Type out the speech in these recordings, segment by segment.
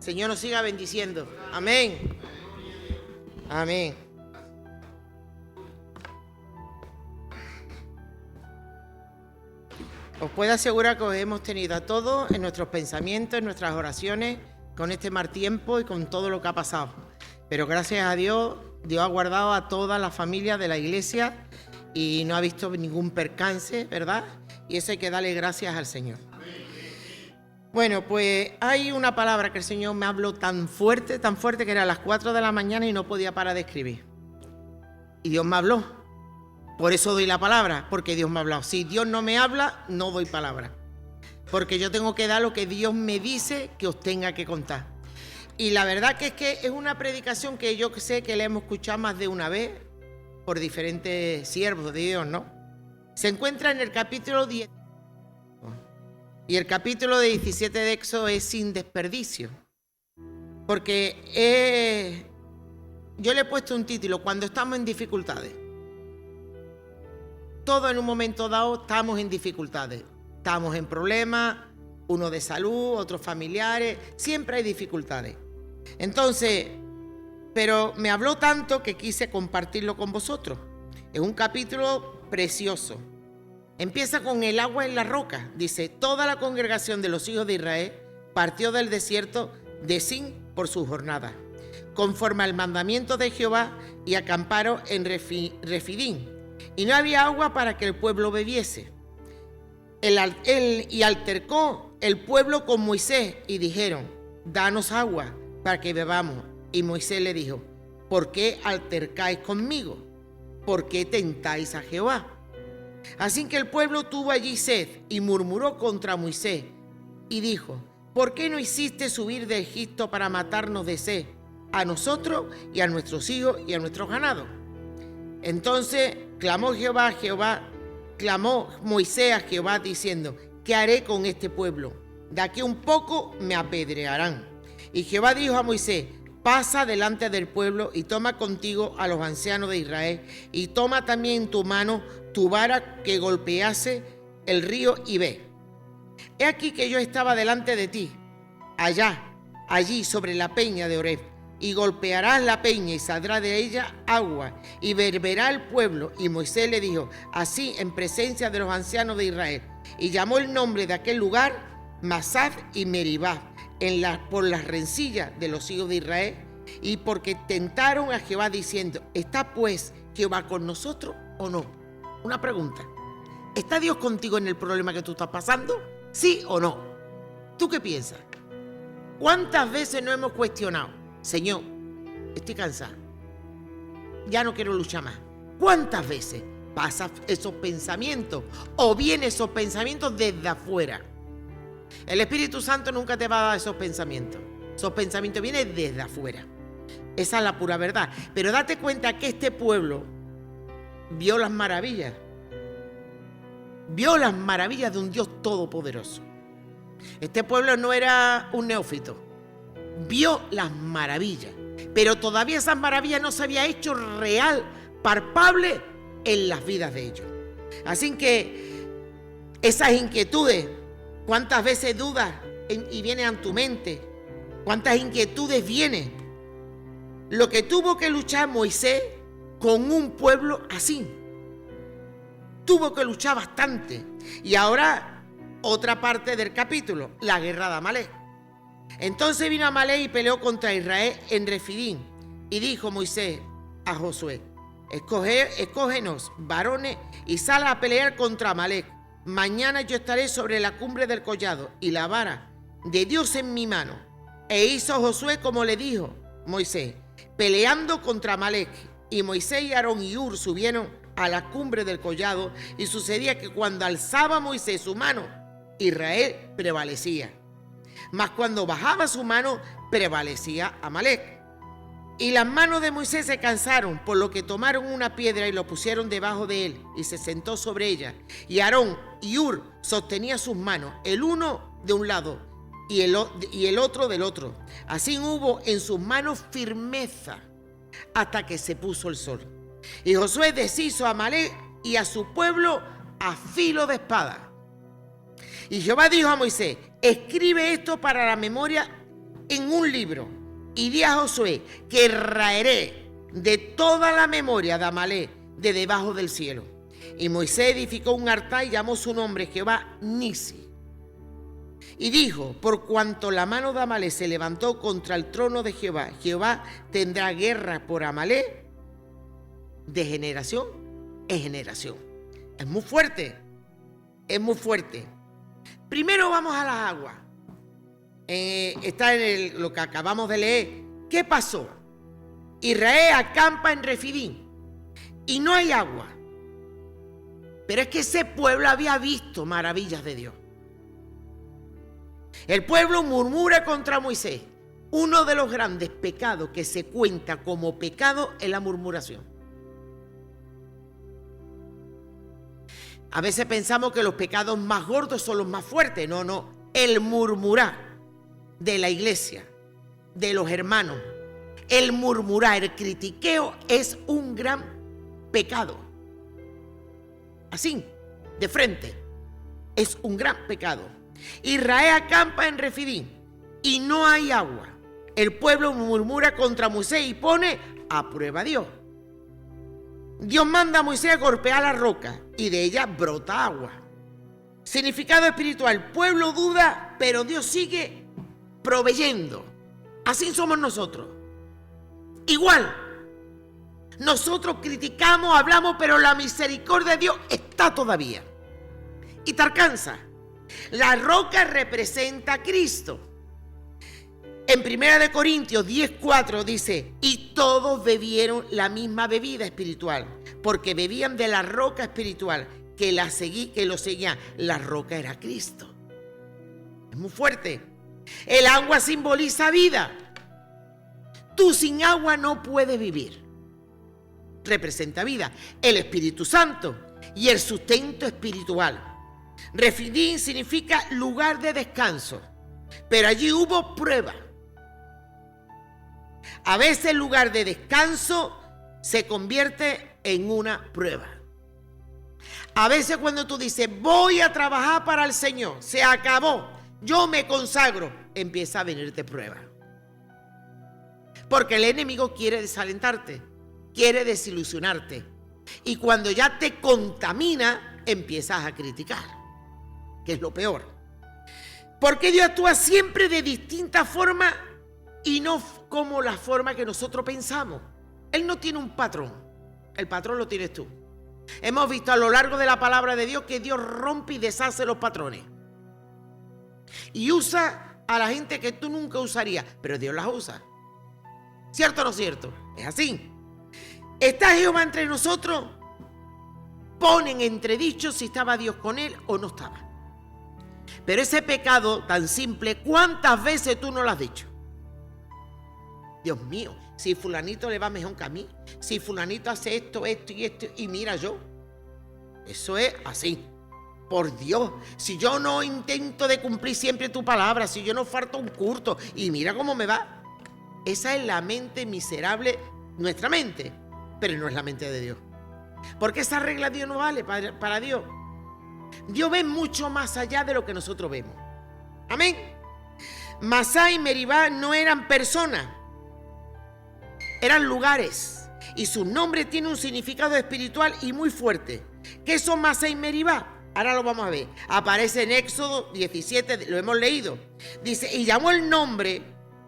Señor nos siga bendiciendo. Amén. Amén. Os puedo asegurar que os hemos tenido a todos en nuestros pensamientos, en nuestras oraciones, con este mal tiempo y con todo lo que ha pasado. Pero gracias a Dios, Dios ha guardado a toda la familia de la iglesia y no ha visto ningún percance, ¿verdad? Y eso hay que darle gracias al Señor. Bueno, pues hay una palabra que el Señor me habló tan fuerte que era a las 4 de la mañana y no podía parar de escribir. Y Dios me habló. Por eso doy la palabra, porque Dios me ha hablado. Si Dios no me habla, no doy palabra. Porque yo tengo que dar lo que Dios me dice que os tenga que contar. Y la verdad que es una predicación que yo sé que la hemos escuchado más de una vez por diferentes siervos de Dios, ¿no? Se encuentra en el capítulo 10. Y el capítulo 17 de Éxodo es sin desperdicio. Porque yo le he puesto un título, cuando estamos en dificultades. Todos en un momento dado estamos en dificultades. Estamos en problemas, uno de salud, otros familiares, siempre hay dificultades. Entonces, pero me habló tanto que quise compartirlo con vosotros. Es un capítulo precioso. Empieza con el agua en la roca. Dice, toda la congregación de los hijos de Israel partió del desierto de Sin por su jornada, conforme al mandamiento de Jehová, y acamparon en Refidim. Y no había agua para que el pueblo bebiese. Y altercó el pueblo con Moisés y dijeron, danos agua para que bebamos. Y Moisés le dijo, ¿por qué altercáis conmigo? ¿Por qué tentáis a Jehová? Así que el pueblo tuvo allí sed y murmuró contra Moisés y dijo, ¿por qué no hiciste subir de Egipto para matarnos de sed a nosotros y a nuestros hijos y a nuestros ganados? Entonces clamó Moisés a Jehová diciendo, ¿qué haré con este pueblo? De aquí un poco me apedrearán. Y Jehová dijo a Moisés, pasa delante del pueblo y toma contigo a los ancianos de Israel y toma también en tu mano tu vara que golpease el río y ve. He aquí que yo estaba delante de ti, allí sobre la peña de Oreb, y golpearás la peña y saldrá de ella agua y beberá el pueblo. Y Moisés le dijo así en presencia de los ancianos de Israel, y llamó el nombre de aquel lugar Masad y Meribá, por las rencillas de los hijos de Israel, y porque tentaron a Jehová diciendo, ¿está pues Jehová con nosotros o no? Una pregunta, ¿está Dios contigo en el problema que tú estás pasando? ¿Sí o no? ¿Tú qué piensas? ¿Cuántas veces nos hemos cuestionado? Señor, estoy cansado, ya no quiero luchar más. ¿Cuántas veces pasan esos pensamientos o vienen esos pensamientos desde afuera? El Espíritu Santo nunca te va a dar esos pensamientos. Esos pensamientos vienen desde afuera. Esa es la pura verdad. Pero date cuenta que este pueblo vio las maravillas. Vio las maravillas de un Dios todopoderoso. Este pueblo no era un neófito. Vio las maravillas. Pero todavía esas maravillas no se había hecho real, palpable en las vidas de ellos. Así que esas inquietudes, ¿cuántas veces dudas y vienen a tu mente? ¿Cuántas inquietudes vienen? Lo que tuvo que luchar Moisés con un pueblo así. Tuvo que luchar bastante. Y ahora, otra parte del capítulo, la guerra de Amalek. Entonces vino Amalek y peleó contra Israel en Refidim. Y dijo Moisés a Josué, escógenos varones y sal a pelear contra Amalek. Mañana yo estaré sobre la cumbre del collado y la vara de Dios en mi mano. E hizo Josué como le dijo Moisés, peleando contra Amalek. Y Moisés y Aarón y Hur subieron a la cumbre del collado, y sucedía que cuando alzaba Moisés su mano, Israel prevalecía. Mas cuando bajaba su mano, prevalecía Amalek. Y las manos de Moisés se cansaron, por lo que tomaron una piedra y lo pusieron debajo de él, y se sentó sobre ella. Y Aarón y Hur sostenían sus manos, el uno de un lado y el otro del otro. Así hubo en sus manos firmeza hasta que se puso el sol. Y Josué deshizo a Amalek y a su pueblo a filo de espada. Y Jehová dijo a Moisés, escribe esto para la memoria en un libro y di a Josué que raeré de toda la memoria de Amalek de debajo del cielo. Y Moisés edificó un altar y llamó su nombre Jehová Nisi. Y dijo, por cuanto la mano de Amalek se levantó contra el trono de Jehová, Jehová tendrá guerra por Amalek de generación en generación. Es muy fuerte, es muy fuerte. Primero vamos a las aguas. Está en lo que acabamos de leer. ¿Qué pasó? Israel acampa en Refidim y no hay agua. Pero es que ese pueblo había visto maravillas de Dios. El pueblo murmura contra Moisés. Uno de los grandes pecados que se cuenta como pecado es la murmuración. A veces pensamos que los pecados más gordos son los más fuertes. No, no. El murmurar de la iglesia, de los hermanos, el murmurar, el critiqueo es un gran pecado. Así, de frente, es un gran pecado. Israel acampa en Refidim y no hay agua. El pueblo murmura contra Moisés y pone a prueba a Dios. Dios manda a Moisés a golpear la roca y de ella brota agua. Significado espiritual: el pueblo duda, pero Dios sigue proveyendo. Así somos nosotros. Igual, nosotros criticamos, hablamos, pero la misericordia de Dios está todavía y te alcanza. La roca representa a Cristo. En 1 Corintios 10:4 dice, y todos bebieron la misma bebida espiritual, porque bebían de la roca espiritual que lo seguía. La roca era Cristo. Es muy fuerte. El agua simboliza vida. Tú sin agua no puedes vivir. Representa vida. El Espíritu Santo y el sustento espiritual. Refidim significa lugar de descanso, pero allí hubo prueba. A veces el lugar de descanso se convierte en una prueba. A veces cuando tú dices, voy a trabajar para el Señor, se acabó, yo me consagro, empieza a venirte prueba. Porque el enemigo quiere desalentarte, quiere desilusionarte. Y cuando ya te contamina, empiezas a criticar, que es lo peor. Porque Dios actúa siempre de distinta forma y no como la forma que nosotros pensamos. Él no tiene un patrón, el patrón lo tienes tú. Hemos visto a lo largo de la palabra de Dios que Dios rompe y deshace los patrones. Y usa a la gente que tú nunca usarías, pero Dios las usa. ¿Cierto o no cierto? Es así. ¿Está Jehová entre nosotros? Ponen entredicho si estaba Dios con él o no estaba. Pero ese pecado tan simple, ¿cuántas veces tú no lo has dicho? Dios mío, si fulanito le va mejor que a mí, si fulanito hace esto, esto y esto, y mira yo. Eso es así. Por Dios, si yo no intento de cumplir siempre tu palabra, si yo no falto un culto, y mira cómo me va. Esa es la mente miserable, nuestra mente, pero no es la mente de Dios. Porque esa regla Dios no vale para Dios. Dios ve mucho más allá de lo que nosotros vemos. Amén. Masá y Meribá no eran personas, eran lugares. Y su nombre tiene un significado espiritual y muy fuerte. ¿Qué son Masá y Meribá? Ahora lo vamos a ver. Aparece en Éxodo 17, lo hemos leído. Dice, y llamó el nombre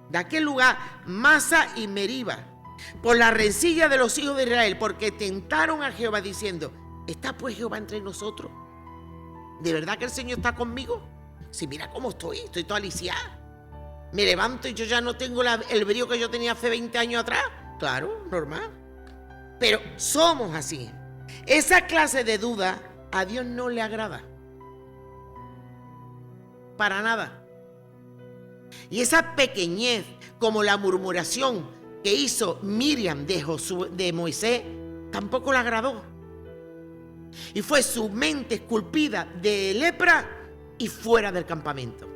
de aquel lugar Masá y Meribá, por la rencilla de los hijos de Israel, porque tentaron a Jehová diciendo, ¿está pues Jehová entre nosotros? ¿De verdad que el Señor está conmigo? Si mira cómo estoy toda lisiada. Me levanto y yo ya no tengo el brío que yo tenía hace 20 años atrás. Claro, normal. Pero somos así. Esa clase de duda a Dios no le agrada. Para nada. Y esa pequeñez, como la murmuración que hizo Miriam de Moisés, tampoco le agradó. Y fue su mente esculpida de lepra y fuera del campamento.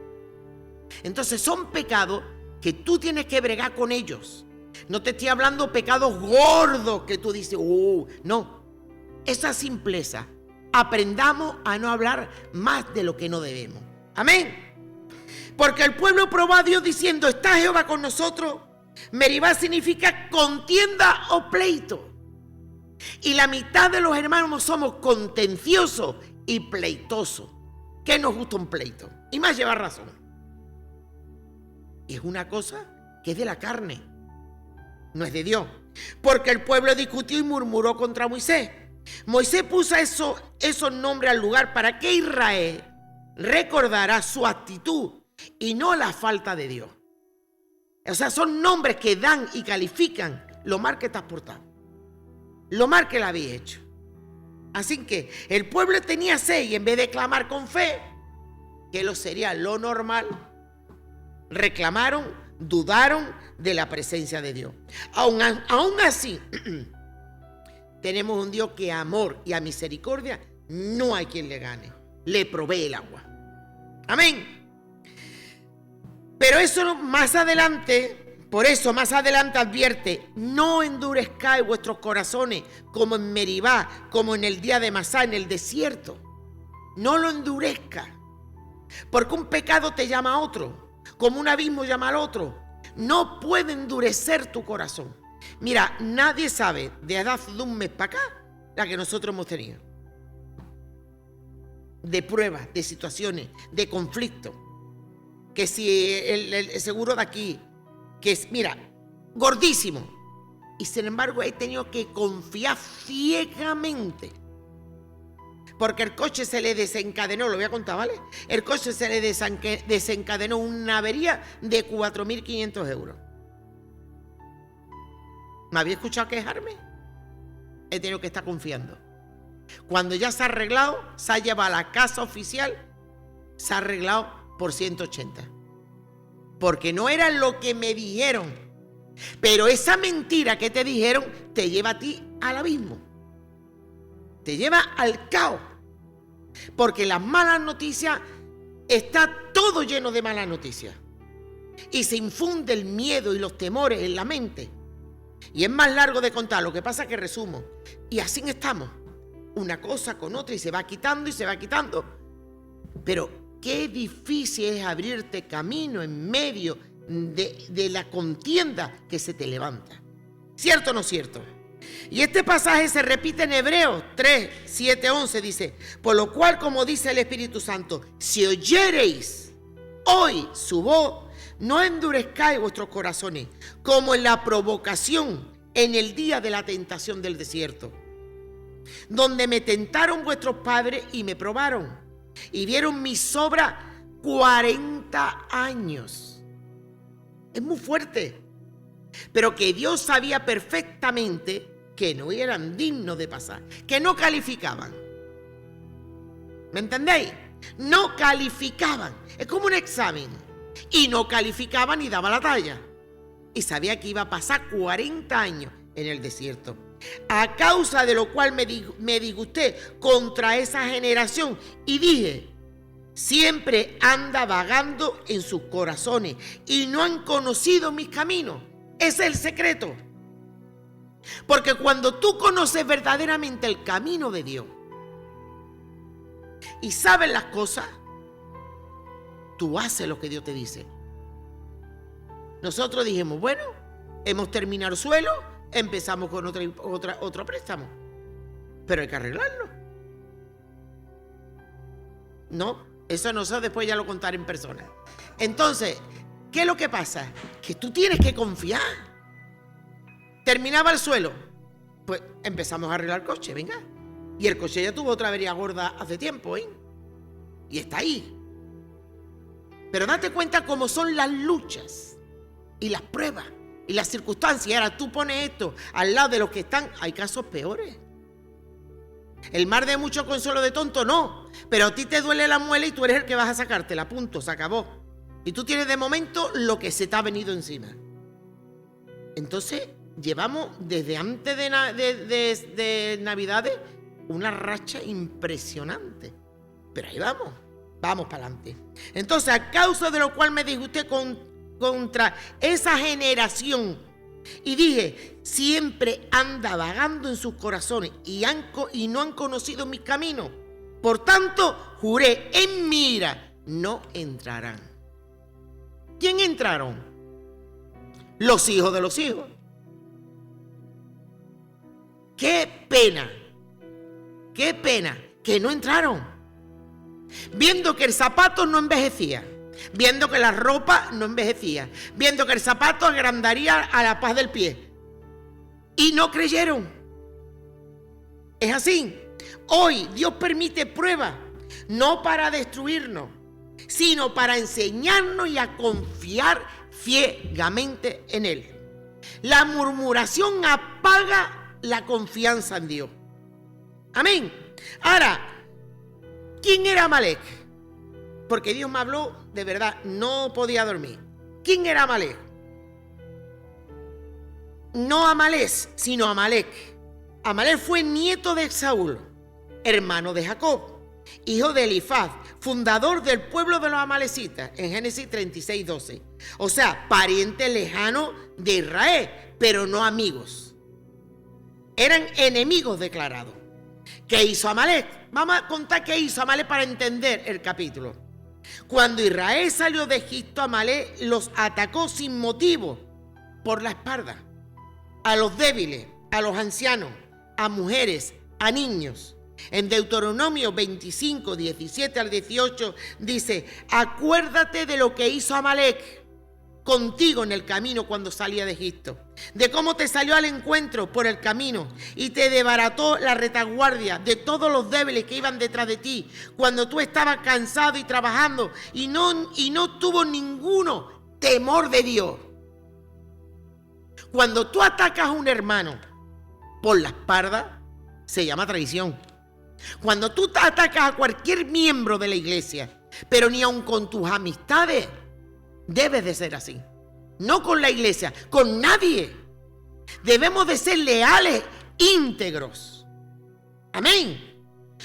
Entonces son pecados que tú tienes que bregar con ellos. No te estoy hablando pecados gordos que tú dices, no. Esa simpleza. Aprendamos a no hablar más de lo que no debemos. Amén. Porque el pueblo probó a Dios diciendo, ¿está Jehová con nosotros? Meribá significa contienda o pleito. Y la mitad de los hermanos somos contenciosos y pleitosos. ¿Qué nos gusta un pleito? Y más lleva razón. Y es una cosa que es de la carne, no es de Dios. Porque el pueblo discutió y murmuró contra Moisés. Moisés puso esos nombres al lugar para que Israel recordara su actitud y no la falta de Dios. O sea, son nombres que dan y califican lo mal que te has portado, lo mal que le habéis hecho. Así que el pueblo tenía sed y en vez de clamar con fe, que lo sería lo normal, reclamaron, dudaron de la presencia de Dios. Aún así, tenemos un Dios que a amor y a misericordia no hay quien le gane. Le provee el agua. Amén. Pero eso más adelante, por eso más adelante advierte, no endurezcáis vuestros corazones como en Meribá, como en el día de Masá, en el desierto. No lo endurezcas, porque un pecado te llama a otro, como un abismo llama al otro. No puede endurecer tu corazón. Mira, nadie sabe de edad de un mes para acá la que nosotros hemos tenido. De pruebas, de situaciones, de conflictos. Que si el seguro de aquí, que es, mira, gordísimo. Y sin embargo he tenido que confiar ciegamente. Porque el coche se le desencadenó, lo voy a contar, ¿vale? El coche se le desencadenó una avería de 4.500 euros. ¿Me había escuchado quejarme? He tenido que estar confiando. Cuando ya se ha arreglado, se ha llevado a la casa oficial, se ha arreglado por 180. Porque no era lo que me dijeron. Pero esa mentira que te dijeron te lleva a ti al abismo. Te lleva al caos. Porque las malas noticias, está todo lleno de malas noticias. Y se infunde el miedo y los temores en la mente. Y es más largo de contar, lo que pasa es que resumo. Y así estamos, una cosa con otra, y se va quitando y se va quitando. Pero qué difícil es abrirte camino en medio de la contienda que se te levanta. ¿Cierto o no cierto? Y este pasaje se repite en Hebreos 3, 7, 11, dice, por lo cual, como dice el Espíritu Santo, si oyereis hoy su voz, no endurezcáis vuestros corazones, como en la provocación en el día de la tentación del desierto, donde me tentaron vuestros padres y me probaron, y vieron mis obras 40 años. Es muy fuerte, pero que Dios sabía perfectamente que no eran dignos de pasar, que no calificaban. ¿Me entendéis? No calificaban. Es como un examen. Y no calificaban ni daba la talla. Y sabía que iba a pasar 40 años en el desierto. A causa de lo cual me disgusté contra esa generación y dije, siempre anda vagando en sus corazones y no han conocido mis caminos. Ese es el secreto. Porque cuando tú conoces verdaderamente el camino de Dios y sabes las cosas, tú haces lo que Dios te dice. Nosotros dijimos, bueno, hemos terminado el suelo, empezamos con otro préstamo. Pero hay que arreglarlo. No, eso no sé, después ya lo contaré en persona. Entonces, ¿qué es lo que pasa? Que tú tienes que confiar. Terminaba el suelo, pues empezamos a arreglar el coche, venga. Y el coche ya tuvo otra avería gorda hace tiempo, ¿eh? Y está ahí. Pero date cuenta cómo son las luchas y las pruebas y las circunstancias. Ahora tú pones esto al lado de los que están, hay casos peores. El mar de mucho consuelo de tonto, no. Pero a ti te duele la muela y tú eres el que vas a sacártela, punto, se acabó. Y tú tienes de momento lo que se te ha venido encima. Entonces, llevamos desde antes de Navidades una racha impresionante. Pero ahí vamos. Vamos para adelante. Entonces, a causa de lo cual me disgusté contra esa generación y dije, siempre anda vagando en sus corazones y no han conocido mis caminos. Por tanto, juré en mi ira, no entrarán. ¿Quién entraron? Los hijos de los hijos. ¡Qué pena! ¡Qué pena! Que no entraron. Viendo que el zapato no envejecía, viendo que la ropa no envejecía, viendo que el zapato agrandaría a la paz del pie. Y no creyeron. Es así. Hoy Dios permite pruebas, no para destruirnos, sino para enseñarnos y a confiar ciegamente en Él. La murmuración apaga la confianza en Dios. Amén. Ahora, ¿quién era Amalek? Porque Dios me habló, de verdad, no podía dormir. ¿Quién era Amalek? No Amalés, sino Amalek. Amalek fue nieto de Saúl, hermano de Jacob, hijo de Elifaz, fundador del pueblo de los amalecitas, en Génesis 36:12. O sea, pariente lejano de Israel, pero no amigos. Eran enemigos declarados. ¿Qué hizo Amalek? Vamos a contar qué hizo Amalek para entender el capítulo. Cuando Israel salió de Egipto, Amalek los atacó sin motivo por la espalda. A los débiles, a los ancianos, a mujeres, a niños. En Deuteronomio 25, 17 al 18 dice: acuérdate de lo que hizo Amalek contigo en el camino cuando salía de Egipto, de cómo te salió al encuentro por el camino y te desbarató la retaguardia de todos los débiles que iban detrás de ti cuando tú estabas cansado y trabajando y no tuvo ninguno temor de Dios. Cuando tú atacas a un hermano por la espalda, se llama traición. Cuando tú atacas a cualquier miembro de la iglesia, pero ni aun con tus amistades, debes de ser así. No con la iglesia, con nadie. Debemos de ser leales, íntegros. Amén.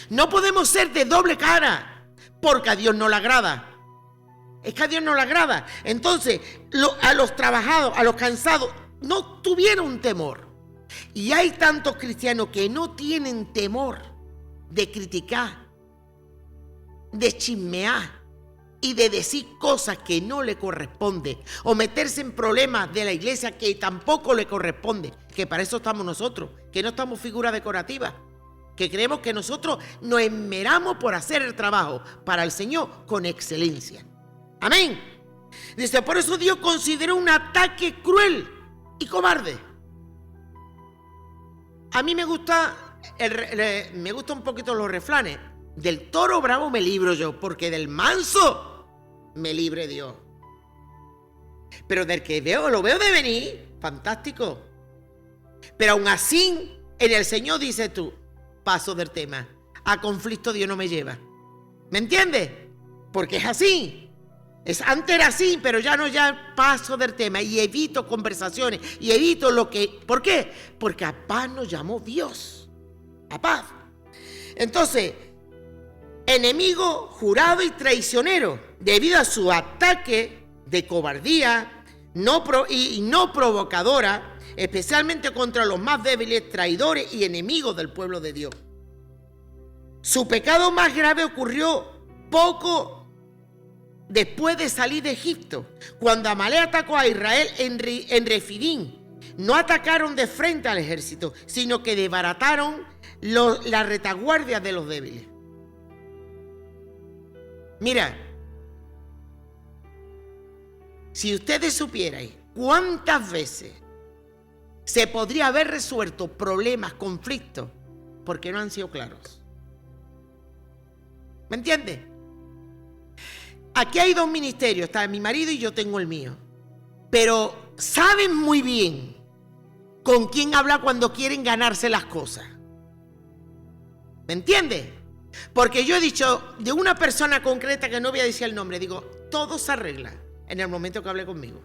No podemos ser de doble cara, porque a Dios no le agrada. Es que a Dios no le agrada. Entonces, a los trabajados, a los cansados, no tuvieron temor. Y hay tantos cristianos que no tienen temor de criticar, de chismear y de decir cosas que no le corresponden, o meterse en problemas de la iglesia que tampoco le corresponde, que para eso estamos nosotros, que no estamos figuras decorativas, que creemos que nosotros nos esmeramos por hacer el trabajo para el Señor con excelencia. Amén. Dice, por eso Dios consideró un ataque cruel y cobarde. A mí me gusta un poquito los refranes. Del toro bravo me libro yo, porque del manso me libre Dios. Pero del que lo veo de venir, fantástico. Pero aún así, en el Señor dice tú, paso del tema. A conflicto Dios no me lleva. ¿Me entiendes? Porque es así. Antes era así, pero ya paso del tema y evito conversaciones y evito lo que... ¿Por qué? Porque a paz nos llamó Dios. A paz. Entonces, enemigo jurado y traicionero, debido a su ataque de cobardía no provocadora, especialmente contra los más débiles, traidores y enemigos del pueblo de Dios. Su pecado más grave ocurrió poco después de salir de Egipto, cuando Amalek atacó a Israel en Refidim. No atacaron de frente al ejército, sino que desbarataron la retaguardia de los débiles. Mira, si ustedes supieran cuántas veces se podría haber resuelto problemas, conflictos, porque no han sido claros. ¿Me entiendes? Aquí hay dos ministerios, está mi marido y yo tengo el mío. Pero saben muy bien con quién hablar cuando quieren ganarse las cosas. ¿Me entiendes? Porque yo he dicho de una persona concreta, que no voy a decir el nombre, digo, todo se arregla en el momento que hable conmigo.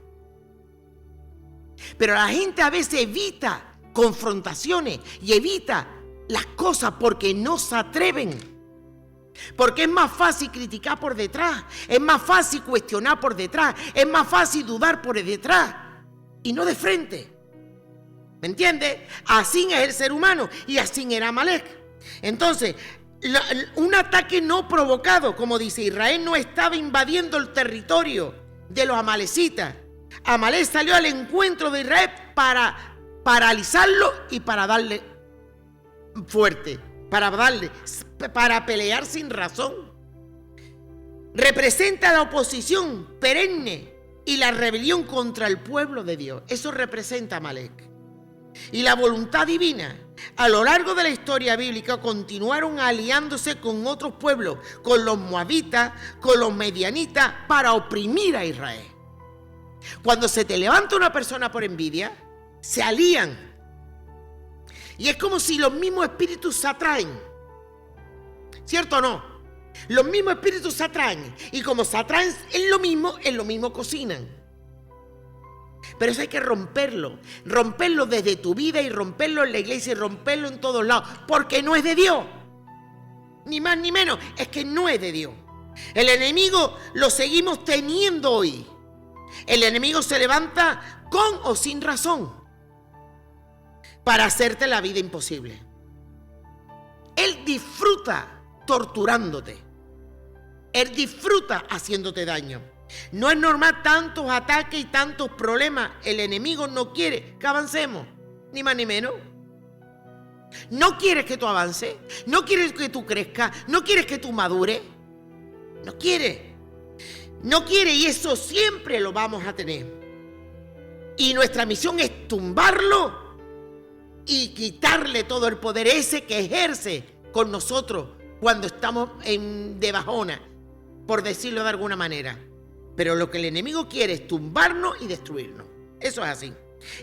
Pero la gente a veces evita confrontaciones y evita las cosas porque no se atreven. Porque es más fácil criticar por detrás, es más fácil cuestionar por detrás, es más fácil dudar por detrás y no de frente. ¿Me entiendes? Así es el ser humano y así era Amalek. Entonces, un ataque no provocado, como dice, Israel no estaba invadiendo el territorio de los amalecitas. Amalek salió al encuentro de Israel para paralizarlo y para darle fuerte, para pelear sin razón. Representa la oposición perenne y la rebelión contra el pueblo de Dios. Eso representa Amalek. Y la voluntad divina. A lo largo de la historia bíblica continuaron aliándose con otros pueblos, con los moabitas, con los medianitas, para oprimir a Israel. Cuando se te levanta una persona por envidia, se alían. Y es como si los mismos espíritus se atraen. ¿Cierto o no? Los mismos espíritus se atraen. Y como se atraen en lo mismo cocinan. Pero eso hay que romperlo. Romperlo desde tu vida y romperlo en la iglesia y romperlo en todos lados. Porque no es de Dios. Ni más ni menos. Es que no es de Dios. El enemigo lo seguimos teniendo hoy. El enemigo se levanta con o sin razón para hacerte la vida imposible. Él disfruta torturándote. Él disfruta haciéndote daño. No es normal tantos ataques y tantos problemas. El enemigo no quiere que avancemos, ni más ni menos. No quiere que tú avances, no quiere que tú crezcas, no quiere que tú madures. No quiere. No quiere, y eso siempre lo vamos a tener. Y nuestra misión es tumbarlo y quitarle todo el poder ese que ejerce con nosotros cuando estamos de bajona, por decirlo de alguna manera. Pero lo que el enemigo quiere es tumbarnos y destruirnos. Eso es así.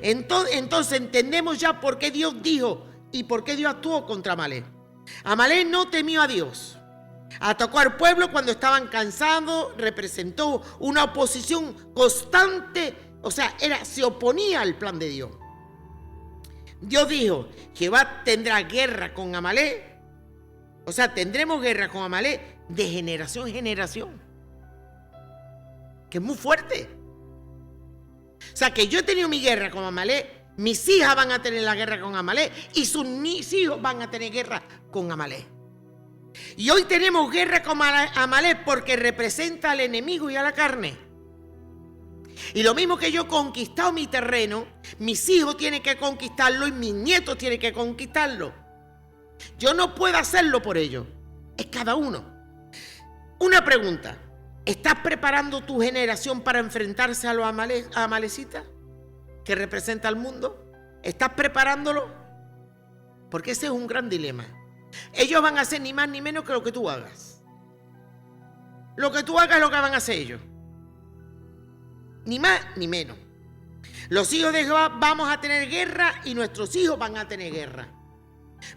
Entonces entendemos ya por qué Dios dijo y por qué Dios actuó contra Amalek. Amalek no temió a Dios. Atacó al pueblo cuando estaban cansados, representó una oposición constante, o sea, se oponía al plan de Dios. Dios dijo, Jehová tendrá guerra con Amalek, o sea, tendremos guerra con Amalek de generación en generación, que es muy fuerte. O sea, que yo he tenido mi guerra con Amalek, mis hijas van a tener la guerra con Amalek y sus hijos van a tener guerra con Amalek. Y hoy tenemos guerra con Amalek porque representa al enemigo y a la carne. Y lo mismo que yo he conquistado mi terreno, mis hijos tienen que conquistarlo y mis nietos tienen que conquistarlo. Yo no puedo hacerlo por ellos, es cada uno. Una pregunta, ¿estás preparando tu generación para enfrentarse a los amalecitas que representa al mundo? ¿Estás preparándolo? Porque ese es un gran dilema. Ellos van a hacer ni más ni menos que lo que tú hagas. Lo que tú hagas es lo que van a hacer ellos. Ni más ni menos. Los hijos de Jehová vamos a tener guerra y nuestros hijos van a tener guerra.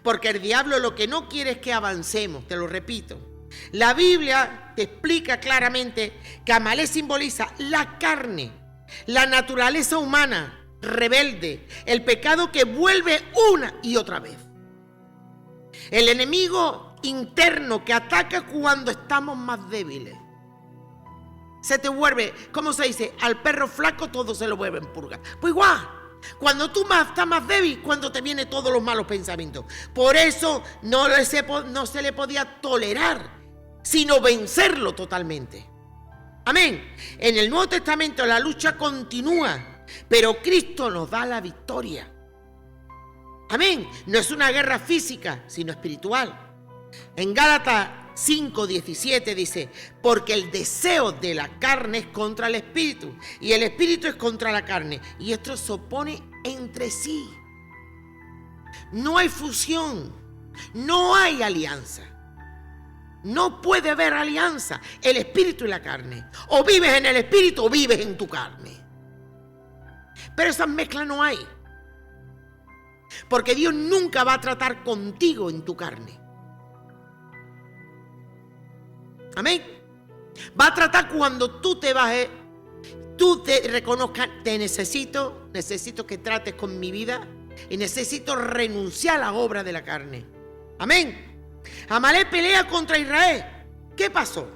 Porque el diablo lo que no quiere es que avancemos, te lo repito. La Biblia te explica claramente que Amalek simboliza la carne, la naturaleza humana, rebelde, el pecado que vuelve una y otra vez. El enemigo interno que ataca cuando estamos más débiles. Se te vuelve, ¿cómo se dice? Al perro flaco todo se lo vuelve en purga. Pues igual, cuando tú estás más débil, cuando te vienen todos los malos pensamientos. Por eso no se le podía tolerar, sino vencerlo totalmente. Amén. En el Nuevo Testamento la lucha continúa, pero Cristo nos da la victoria. Amén. No es una guerra física, sino espiritual. En Gálatas 5:17 dice, porque el deseo de la carne es contra el espíritu y el espíritu es contra la carne y esto se opone entre sí. No hay fusión, no hay alianza. No puede haber alianza, el espíritu y la carne. O vives en el espíritu o vives en tu carne. Pero esa mezcla no hay. Porque Dios nunca va a tratar contigo en tu carne. Amén. Va a tratar cuando tú te bajes, tú te reconozcas, te necesito que trates con mi vida y necesito renunciar a la obra de la carne. Amén. Amalek pelea contra Israel. ¿Qué pasó?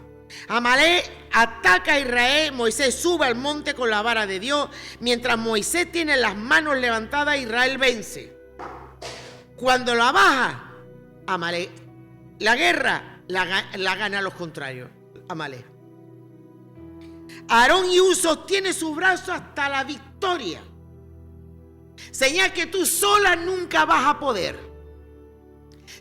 Amalek ataca a Israel. Moisés sube al monte con la vara de Dios. Mientras Moisés tiene las manos levantadas, Israel vence. Cuando la baja, Amalek, la guerra la gana a los contrarios. Amalek. Aarón y Hur sostienen sus brazos hasta la victoria. Señal que tú sola nunca vas a poder.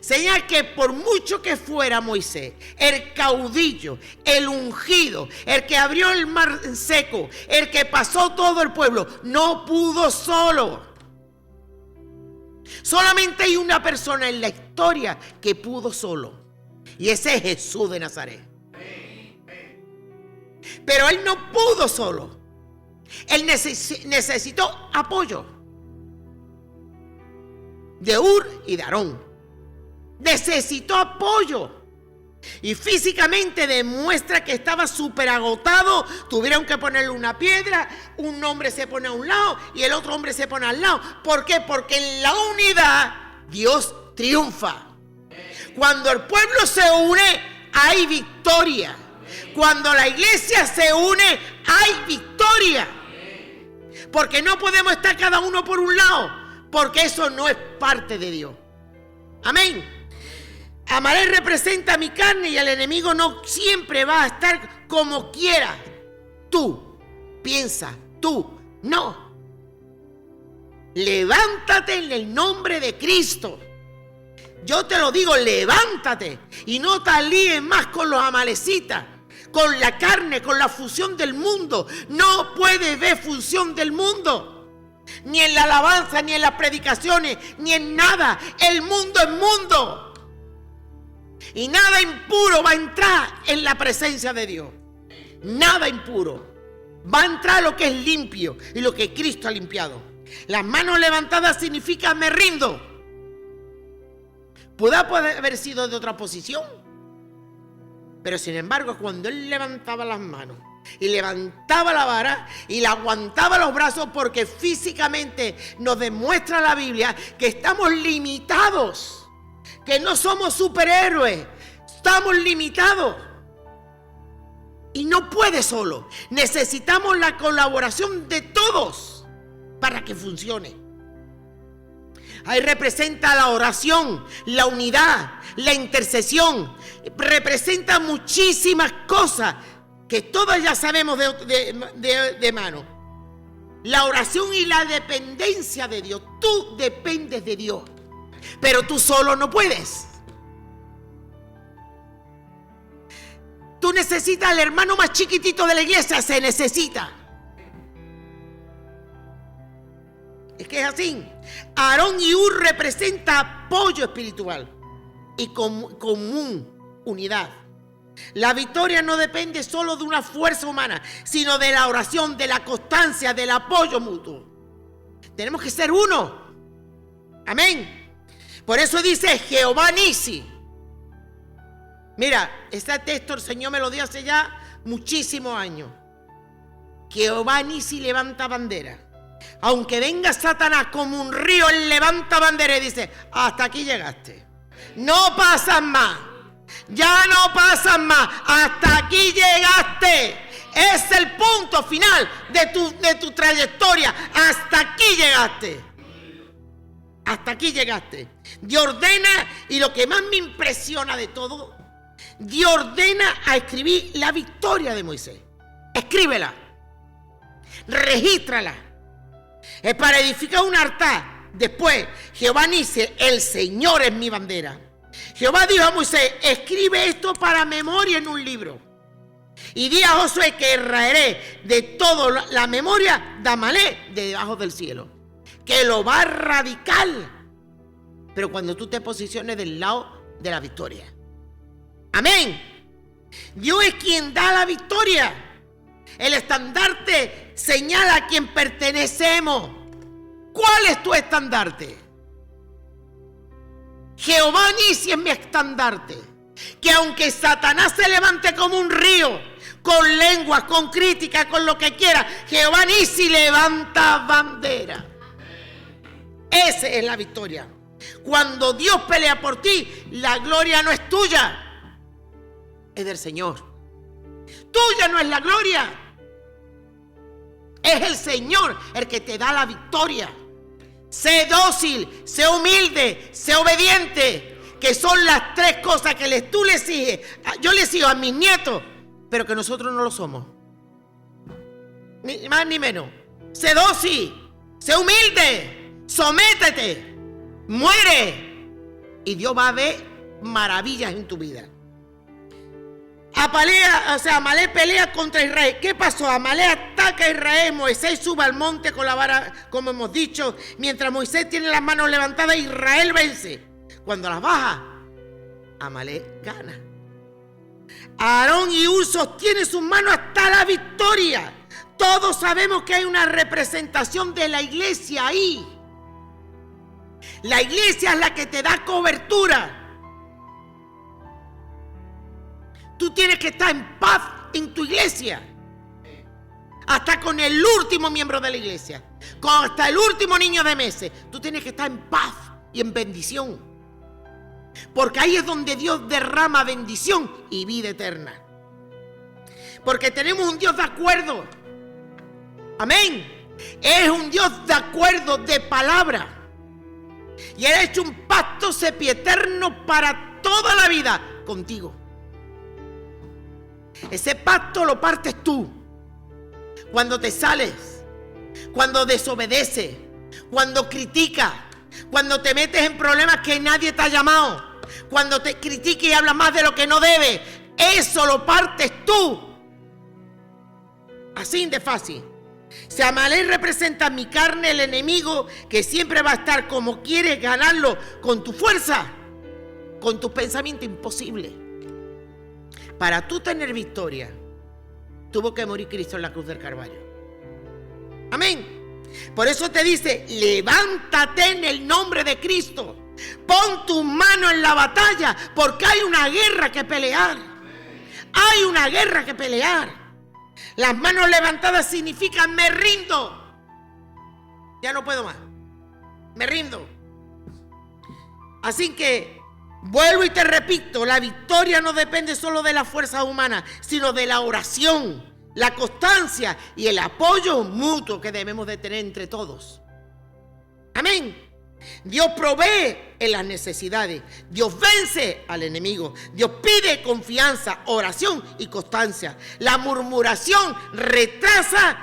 Señal que por mucho que fuera Moisés, el caudillo, el ungido, el que abrió el mar seco, el que pasó todo el pueblo, no pudo solo. Solamente hay una persona en la historia que pudo solo, y ese es Jesús de Nazaret. Pero él no pudo solo. Él necesitó apoyo de Hur y de Aarón. Necesitó apoyo. Y físicamente demuestra que estaba súper agotado. Tuvieron que ponerle una piedra. Un hombre se pone a un lado y el otro hombre se pone al lado. ¿Por qué? Porque en la unidad Dios triunfa. Cuando el pueblo se une, hay victoria. Cuando la iglesia se une, hay victoria. Porque no podemos estar cada uno por un lado, porque eso no es parte de Dios. Amén. Amalek representa mi carne y el enemigo no siempre va a estar como quiera. Tú piensa, tú no. Levántate en el nombre de Cristo. Yo te lo digo, levántate y no te alíes más con los amalecitas, con la carne, con la función del mundo. No puedes ver función del mundo, ni en la alabanza, ni en las predicaciones, ni en nada. El mundo es mundo. Y nada impuro va a entrar en la presencia de Dios. Nada impuro. Va a entrar lo que es limpio y lo que Cristo ha limpiado. Las manos levantadas significa me rindo. Puede haber sido de otra posición, pero sin embargo cuando él levantaba las manos y levantaba la vara y la aguantaba los brazos, porque físicamente nos demuestra la Biblia que estamos limitados, que no somos superhéroes, estamos limitados. Y no puede solo. Necesitamos la colaboración de todos para que funcione. Ahí representa la oración, la unidad, la intercesión. Representa muchísimas cosas que todas ya sabemos de mano. La oración y la dependencia de Dios. Tú dependes de Dios, pero tú solo no puedes. Tú necesitas al hermano más chiquitito de la iglesia, se necesita. Es que es así. Aarón y Hur representa apoyo espiritual y común unidad. La victoria no depende solo de una fuerza humana, sino de la oración, de la constancia, del apoyo mutuo. Tenemos que ser uno. Amén. Por eso dice Jehová Nisi. Mira, este texto el Señor me lo dio hace ya muchísimos años. Jehová Nisi levanta bandera. Aunque venga Satanás como un río, él levanta bandera y dice: hasta aquí llegaste. No pasas más. Ya no pasas más. Hasta aquí llegaste. Es el punto final de tu trayectoria. Hasta aquí llegaste. Hasta aquí llegaste. Dios ordena, y lo que más me impresiona de todo, Dios ordena a escribir la victoria de Moisés. Escríbela. Regístrala. Es para edificar un altar. Después, Jehová dice: el Señor es mi bandera. Jehová dijo a Moisés: escribe esto para memoria en un libro. Y di a Josué que erraré de todo la memoria de Amalek de debajo del cielo. Que lo va a erradicar. Pero cuando tú te posiciones del lado de la victoria. Amén. Dios es quien da la victoria. El estandarte señala a quien pertenecemos. ¿Cuál es tu estandarte? Jehová Nisi es mi estandarte. Que aunque Satanás se levante como un río, con lenguas, con críticas, con lo que quiera, Jehová Nisi levanta bandera. Esa es la victoria. Cuando Dios pelea por ti, la gloria no es tuya, es del Señor. Tuya no es la gloria. Es el Señor el que te da la victoria. Sé dócil, sé humilde, sé obediente, que son las tres cosas que tú le exiges. Yo le exijo a mis nietos, pero que nosotros no lo somos. ni más ni menos. Sé dócil, sé humilde, sométete, muere. Y Dios va a ver maravillas en tu vida. Amalek pelea contra Israel. ¿Qué pasó? Amalek ataca a Israel. Moisés sube al monte con la vara, como hemos dicho. Mientras Moisés tiene las manos levantadas, Israel vence. Cuando las baja, Amalek gana. Aarón y Hur sostienen sus manos hasta la victoria. Todos sabemos que hay una representación de la iglesia ahí. La iglesia es la que te da cobertura. Tú tienes que estar en paz en tu iglesia. Hasta con el último miembro de la iglesia. Hasta el último niño de meses. Tú tienes que estar en paz y en bendición. Porque ahí es donde Dios derrama bendición y vida eterna. Porque tenemos un Dios de acuerdo. Amén. Es un Dios de acuerdo, de palabra. Y Él ha hecho un pacto sempiterno para toda la vida contigo. Ese pacto lo partes tú. Cuando te sales, cuando desobedeces, cuando criticas, cuando te metes en problemas que nadie te ha llamado, cuando te criticas y hablas más de lo que no debes, eso lo partes tú. Así de fácil. Si Amalek representa mi carne, el enemigo que siempre va a estar como quieres ganarlo con tu fuerza, con tus pensamientos, imposible. Para tú tener victoria, tuvo que morir Cristo en la cruz del Calvario. Amén. Por eso te dice, levántate en el nombre de Cristo. Pon tus manos en la batalla, porque hay una guerra que pelear. Hay una guerra que pelear. Las manos levantadas significan me rindo. Ya no puedo más. Me rindo. Así que vuelvo y te repito, la victoria no depende solo de la fuerza humana, sino de la oración, la constancia y el apoyo mutuo que debemos de tener entre todos. Amén. Dios provee en las necesidades. Dios vence al enemigo. Dios pide confianza, oración y constancia. La murmuración retrasa,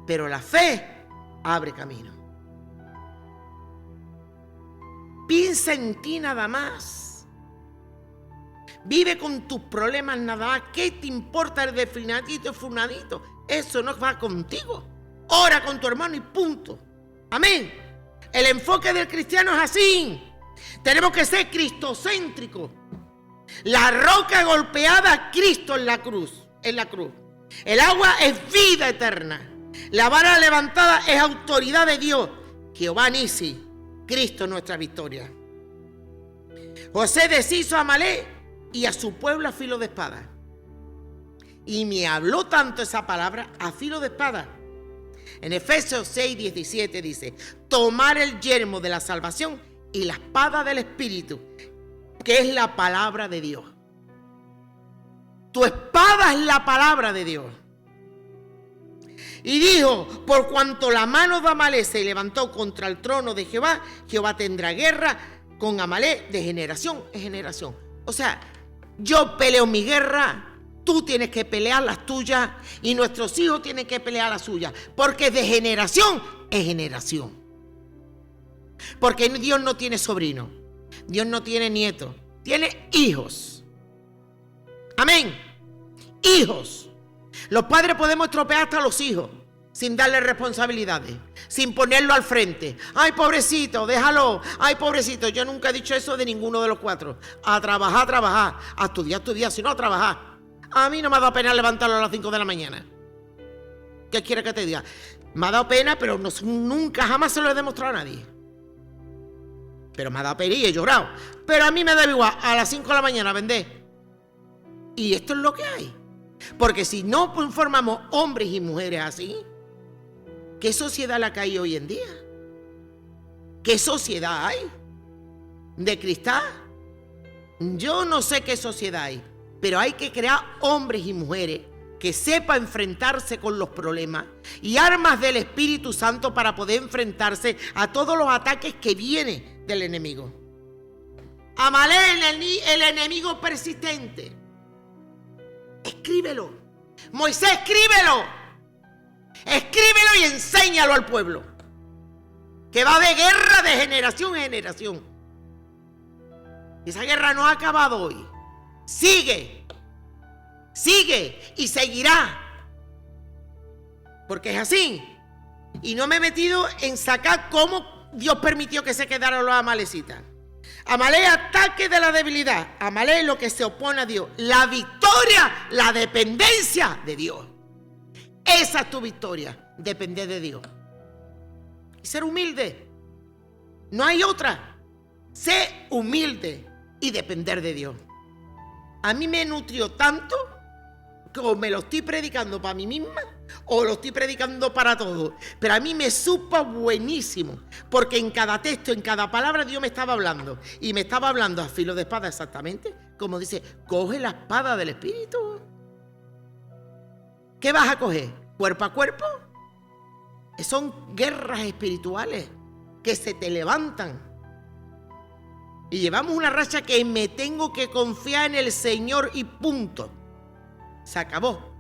pero la fe abre camino. Piensa en ti nada más. Vive con tus problemas nada más. ¿Qué te importa el de fulanito y fulanito? Eso no va contigo. Ora con tu hermano y punto. Amén. El enfoque del cristiano es así. Tenemos que ser cristocéntricos. La roca golpeada, Cristo en la cruz. El agua es vida eterna. La vara levantada es autoridad de Dios. Jehová Nisi, Cristo nuestra victoria. José deshizo a Amalek y a su pueblo a filo de espada. Y me habló tanto esa palabra, a filo de espada. En Efesios 6:17 dice, tomar el yelmo de la salvación y la espada del Espíritu, que es la palabra de Dios. Tu espada es la palabra de Dios. Y dijo, por cuanto la mano de Amalek se levantó contra el trono de Jehová, Jehová tendrá guerra con Amalek de generación en generación. O sea, yo peleo mi guerra, tú tienes que pelear las tuyas y nuestros hijos tienen que pelear las suyas. Porque de generación en generación. Porque Dios no tiene sobrino, Dios no tiene nietos, tiene hijos. Amén. Hijos. Los padres podemos estropear hasta los hijos sin darle responsabilidades, sin ponerlo al frente. Ay, pobrecito, déjalo. Ay, pobrecito. Yo nunca he dicho eso de ninguno de los cuatro. A trabajar, trabajar. A estudiar, si no a trabajar. A mí no me ha dado pena levantarlo a las 5 de la mañana. ¿Qué quiere que te diga? Me ha dado pena, pero nunca, jamás se lo he demostrado a nadie. Pero me ha dado pena y he llorado. Pero a mí me da igual, a las 5 de la mañana vender. Y esto es lo que hay. Porque si no formamos hombres y mujeres así, ¿qué sociedad la que hay hoy en día? ¿Qué sociedad hay? ¿De cristal? Yo no sé qué sociedad hay, pero hay que crear hombres y mujeres que sepan enfrentarse con los problemas y armas del Espíritu Santo para poder enfrentarse a todos los ataques que vienen del enemigo. Amalek, el enemigo persistente. Escríbelo. Moisés, escríbelo. Escríbelo y enséñalo al pueblo. Que va a haber guerra de generación en generación. Esa guerra no ha acabado hoy. Sigue y seguirá. Porque es así. Y no me he metido en sacar cómo Dios permitió que se quedaran los amalecitas. Amalek, ataque de la debilidad. Amalek, lo que se opone a Dios. La victoria, la dependencia de Dios. Esa es tu victoria, depender de Dios. Y ser humilde. No hay otra. Sé humilde y depender de Dios. A mí me nutrió tanto que o me lo estoy predicando para mí misma o lo estoy predicando para todos. Pero a mí me supo buenísimo, porque en cada texto, en cada palabra Dios me estaba hablando. Y me estaba hablando a filo de espada exactamente, como dice, coge la espada del Espíritu. ¿Qué vas a coger? ¿Cuerpo a cuerpo? Son guerras espirituales que se te levantan. Y llevamos una racha que me tengo que confiar en el Señor y punto. Se acabó.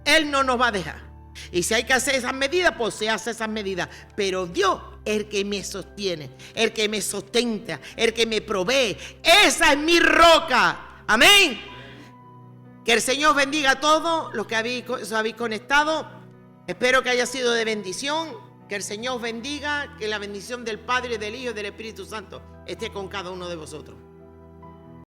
Él no nos va a dejar. Y si hay que hacer esas medidas, pues se hace esas medidas. Pero Dios es el que me sostiene, el que me sustenta, el que me provee. Esa es mi roca. Amén. Que el Señor bendiga a todos los que os habéis conectado. Espero que haya sido de bendición. Que el Señor os bendiga. Que la bendición del Padre, del Hijo y del Espíritu Santo esté con cada uno de vosotros.